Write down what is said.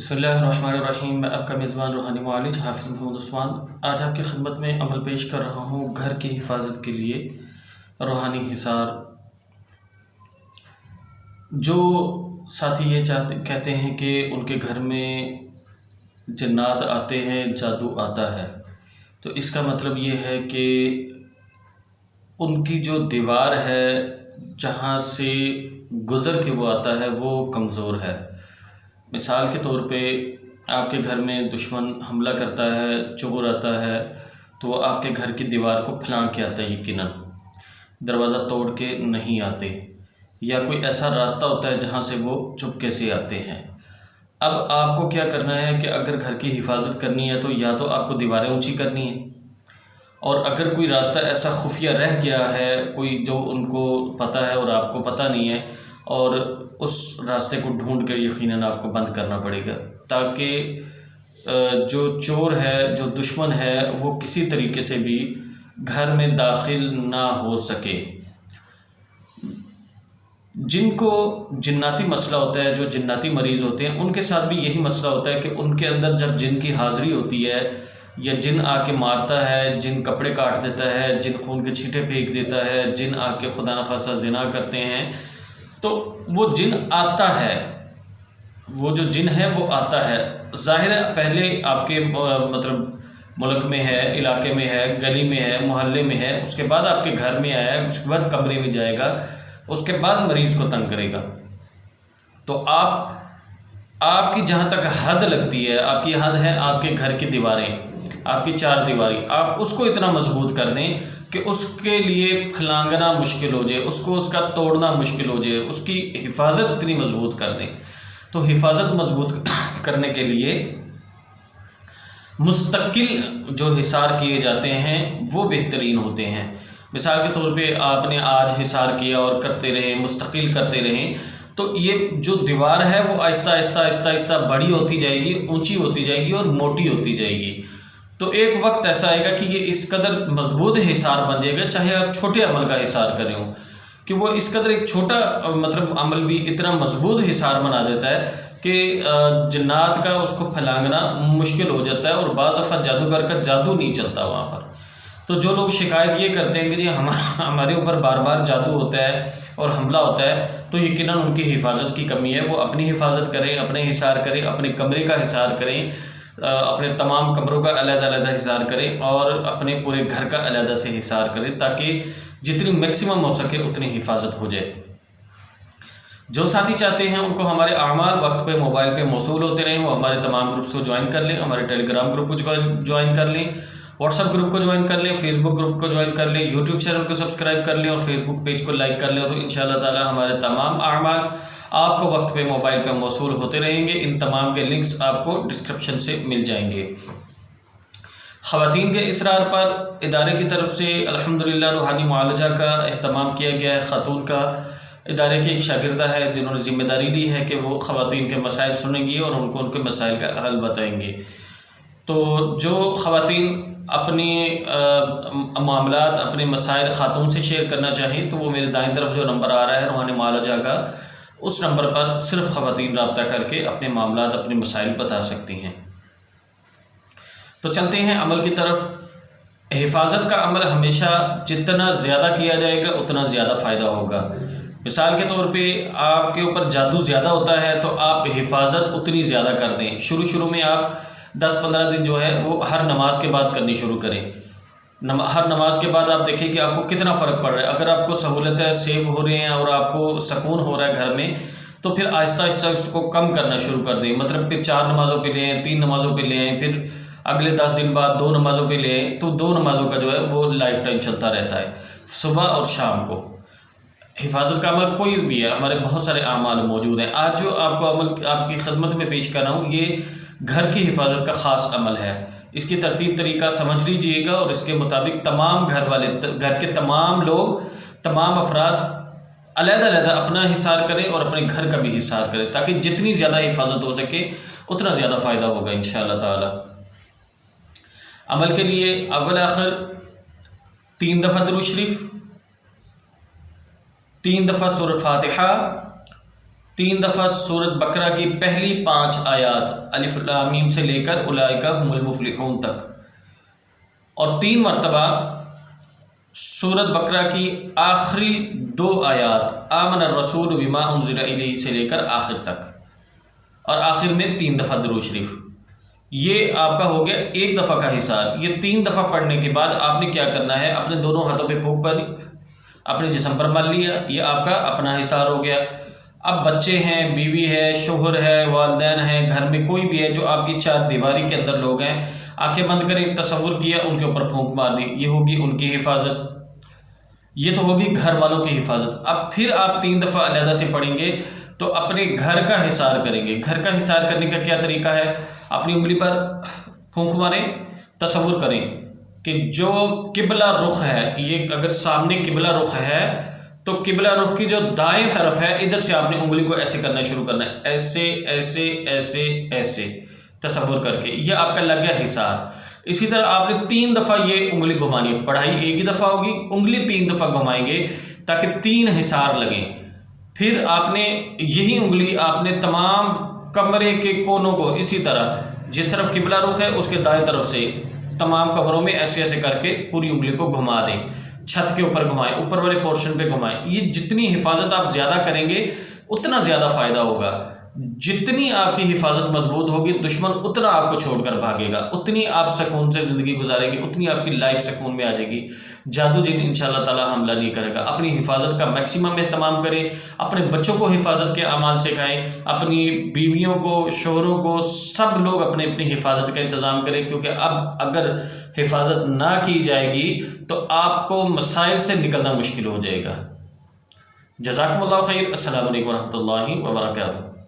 بسم اللہ الرحمن الرحیم۔ میں آپ کا میزبان روحانی معالج حافظ محمد عثمان آج آپ کی خدمت میں عمل پیش کر رہا ہوں گھر کی حفاظت کے لیے روحانی حصار۔ جو ساتھی یہ کہتے ہیں کہ ان کے گھر میں جنات آتے ہیں، جادو آتا ہے، تو اس کا مطلب یہ ہے کہ ان کی جو دیوار ہے جہاں سے گزر کے وہ آتا ہے وہ کمزور ہے۔ مثال کے طور پہ آپ کے گھر میں دشمن حملہ کرتا ہے، چور آتا ہے، تو وہ آپ کے گھر کی دیوار کو پھلانگ کے آتا ہے، یقیناً دروازہ توڑ کے نہیں آتے، یا کوئی ایسا راستہ ہوتا ہے جہاں سے وہ چپکے سے آتے ہیں۔ اب آپ کو کیا کرنا ہے کہ اگر گھر کی حفاظت کرنی ہے تو یا تو آپ کو دیواریں اونچی کرنی ہیں، اور اگر کوئی راستہ ایسا خفیہ رہ گیا ہے کوئی جو ان کو پتہ ہے اور آپ کو پتہ نہیں ہے، اور اس راستے کو ڈھونڈ کر یقیناً آپ کو بند کرنا پڑے گا، تاکہ جو چور ہے، جو دشمن ہے، وہ کسی طریقے سے بھی گھر میں داخل نہ ہو سکے۔ جن کو جناتی مسئلہ ہوتا ہے، جو جناتی مریض ہوتے ہیں، ان کے ساتھ بھی یہی مسئلہ ہوتا ہے کہ ان کے اندر جب جن کی حاضری ہوتی ہے یا جن آ کے مارتا ہے، جن کپڑے کاٹ دیتا ہے، جن خون کے چھینٹے پھینک دیتا ہے، جن آ کے خدا نخواستہ زنا کرتے ہیں، تو وہ جن آتا ہے، وہ جو جن ہے وہ آتا ہے۔ ظاہر ہے پہلے آپ کے مطلب ملک میں ہے، علاقے میں ہے، گلی میں ہے، محلے میں ہے، اس کے بعد آپ کے گھر میں آیا ہے، اس کے بعد کمرے میں جائے گا، اس کے بعد مریض کو تنگ کرے گا۔ تو آپ کی جہاں تک حد لگتی ہے، آپ کی حد ہے آپ کے گھر کی دیواریں، آپ کی چار دیواری، آپ اس کو اتنا مضبوط کر دیں کہ اس کے لیے پھلانگنا مشکل ہو جائے، اس کا توڑنا مشکل ہو جائے، اس کی حفاظت اتنی مضبوط کر دیں۔ تو حفاظت مضبوط کرنے کے لیے مستقل جو حصار کیے جاتے ہیں وہ بہترین ہوتے ہیں۔ مثال کے طور پہ آپ نے آج حصار کیا اور کرتے رہیں، مستقل کرتے رہیں، تو یہ جو دیوار ہے وہ آہستہ آہستہ آہستہ آہستہ بڑی ہوتی جائے گی، اونچی ہوتی جائے گی اور موٹی ہوتی جائے گی۔ تو ایک وقت ایسا آئے گا کہ یہ اس قدر مضبوط حصار بن جائے گا، چاہے آپ چھوٹے عمل کا حصار کریں ہوں، کہ وہ اس قدر ایک چھوٹا مطلب عمل بھی اتنا مضبوط حصار بنا دیتا ہے کہ جنات کا اس کو پھلانگنا مشکل ہو جاتا ہے، اور بعض دفعہ جادوگر کا جادو نہیں چلتا وہاں پر۔ تو جو لوگ شکایت یہ کرتے ہیں کہ ہمارے اوپر بار بار جادو ہوتا ہے اور حملہ ہوتا ہے، تو یقیناً ان کی حفاظت کی کمی ہے۔ وہ اپنی حفاظت کریں، اپنے حصار کریں، اپنے کمرے کا حصار کریں، اپنے تمام کمروں کا علیحدہ علیحدہ حصار کریں، اور اپنے پورے گھر کا علیحدہ سے حصار کریں، تاکہ جتنی میکسیمم ہو سکے اتنی حفاظت ہو جائے۔ جو ساتھی چاہتے ہیں ان کو ہمارے اعمال وقت پہ موبائل پہ موصول ہوتے رہیں، وہ ہمارے تمام گروپس کو جوائن کر لیں، ہمارے ٹیلی گرام گروپ کو جوائن کر لیں، واٹس ایپ گروپ کو جوائن کر لیں، فیس بک گروپ کو جوائن کر لیں، یوٹیوب چینل کو سبسکرائب کر لیں، اور فیس بک پیج کو لائک کر لیں، تو انشاءاللہ تعالی ہمارے تمام اعمال آپ کو وقت پہ موبائل پہ موصول ہوتے رہیں گے۔ ان تمام کے لنکس آپ کو ڈسکرپشن سے مل جائیں گے۔ خواتین کے اسرار پر ادارے کی طرف سے الحمدللہ روحانی معالجہ کا اہتمام کیا گیا ہے۔ خاتون کا ادارے کی ایک شاگردہ ہے جنہوں نے ذمہ داری لی ہے کہ وہ خواتین کے مسائل سنیں گی اور ان کو ان کے مسائل کا حل بتائیں گے۔ تو جو خواتین اپنی معاملات، اپنے مسائل خاتون سے شیئر کرنا چاہیں تو وہ میرے دائیں طرف جو نمبر آ رہا ہے روحانی معالجہ کا، اس نمبر پر صرف خواتین رابطہ کر کے اپنے معاملات، اپنے مسائل بتا سکتی ہیں۔ تو چلتے ہیں عمل کی طرف۔ حفاظت کا عمل ہمیشہ جتنا زیادہ کیا جائے گا اتنا زیادہ فائدہ ہوگا۔ مثال کے طور پہ آپ کے اوپر جادو زیادہ ہوتا ہے تو آپ حفاظت اتنی زیادہ کر دیں۔ شروع میں آپ 10-15 دن جو ہے وہ ہر نماز کے بعد کرنی شروع کریں۔ ہر نماز کے بعد آپ دیکھیں کہ آپ کو کتنا فرق پڑ رہا ہے۔ اگر آپ کو سہولتیں سیو ہو رہے ہیں اور آپ کو سکون ہو رہا ہے گھر میں، تو پھر آہستہ آہستہ اس کو کم کرنا شروع کر دیں۔ مطلب پھر 4 نمازوں پہ لے آئیں، 3 نمازوں پہ لے آئیں، پھر اگلے 10 دن بعد 2 نمازوں پہ لے آئیں، تو 2 نمازوں کا جو ہے وہ لائف ٹائم چلتا رہتا ہے، صبح اور شام کو۔ حفاظت کا عمل کوئی بھی ہے، ہمارے بہت سارے اعمال موجود ہیں۔ آج جو آپ کو عمل آپ کی خدمت میں پیش کر رہا ہوں، یہ گھر کی حفاظت کا خاص عمل ہے۔ اس کی ترتیب طریقہ سمجھ لیجئے گا، اور اس کے مطابق تمام گھر کے تمام لوگ، تمام افراد علیحدہ علیحدہ اپنا حصار کریں اور اپنے گھر کا بھی حصار کریں، تاکہ جتنی زیادہ حفاظت ہو سکے اتنا زیادہ فائدہ ہوگا انشاءاللہ تعالی۔ عمل کے لیے اول آخر 3 دفعہ درود شریف، 3 دفعہ سورہ فاتحہ، 3 دفعہ سورۃ بقرہ کی پہلی 5 آیات الف لام میم سے لے کر اولئک هم المفلحون تک، اور 3 مرتبہ سورۃ بقرہ کی آخری 2 آیات آمن الرسول بما انزل الیہ سے لے کر آخر تک، اور آخر میں 3 دفعہ درود شریف۔ یہ آپ کا ہو گیا 1 دفعہ کا حصار۔ یہ 3 دفعہ پڑھنے کے بعد آپ نے کیا کرنا ہے، اپنے دونوں ہاتھوں پہ پھونک بھری، اپنے جسم پر مل لیا، یہ آپ کا اپنا حصار ہو گیا۔ اب بچے ہیں، بیوی ہے، شوہر ہے، والدین ہیں، گھر میں کوئی بھی ہے جو آپ کی 4 دیواری کے اندر لوگ ہیں، آنکھیں بند کریں، تصور کیا ان کے اوپر پھونک مار دی، یہ ہوگی ان کی حفاظت۔ یہ تو ہوگی گھر والوں کی حفاظت۔ اب پھر آپ 3 دفعہ علیحدہ سے پڑھیں گے تو اپنے گھر کا حصار کریں گے۔ گھر کا حصار کرنے کا کیا طریقہ ہے، اپنی انگلی پر پھونک ماریں، تصور کریں کہ جو قبلہ رخ ہے، یہ اگر سامنے قبلہ رخ ہے تو قبلہ رخ کی جو دائیں طرف ہے ادھر سے آپ نے انگلی کو ایسے کرنا شروع کرنا ہے، ایسے ایسے ایسے ایسے تصور کر کے، یہ آپ کا لگ گیا حصار۔ اسی طرح آپ نے 3 دفعہ یہ انگلی گھمانی ہے، پڑھائی ایک ہی دفعہ ہوگی، انگلی 3 دفعہ گھمائیں گے تاکہ 3 حصار لگیں۔ پھر آپ نے یہی انگلی آپ نے تمام کمرے کے کونوں کو اسی طرح جس طرف قبلہ رخ ہے اس کے دائیں طرف سے تمام کمروں میں ایسے ایسے کر کے پوری انگلی کو گھما دیں، چھت کے اوپر گھمائیں، اوپر والے پورشن پہ گھمائیں۔ یہ جتنی حفاظت آپ زیادہ کریں گے اتنا زیادہ فائدہ ہوگا۔ جتنی آپ کی حفاظت مضبوط ہوگی دشمن اتنا آپ کو چھوڑ کر بھاگے گا، اتنی آپ سکون سے زندگی گزاریں گے، اتنی آپ کی لائف سکون میں آ جائے گی۔ جادو جن انشاءاللہ تعالی حملہ نہیں کرے گا۔ اپنی حفاظت کا میکسیمم اہتمام کریں، اپنے بچوں کو حفاظت کے اعمال سکھائیں، اپنی بیویوں کو، شوہروں کو، سب لوگ اپنی حفاظت کا انتظام کریں، کیونکہ اب اگر حفاظت نہ کی جائے گی تو آپ کو مسائل سے نکلنا مشکل ہو جائے گا۔ جزاکم اللہ خیر۔ السلام علیکم ورحمۃ اللہ وبرکاتہ۔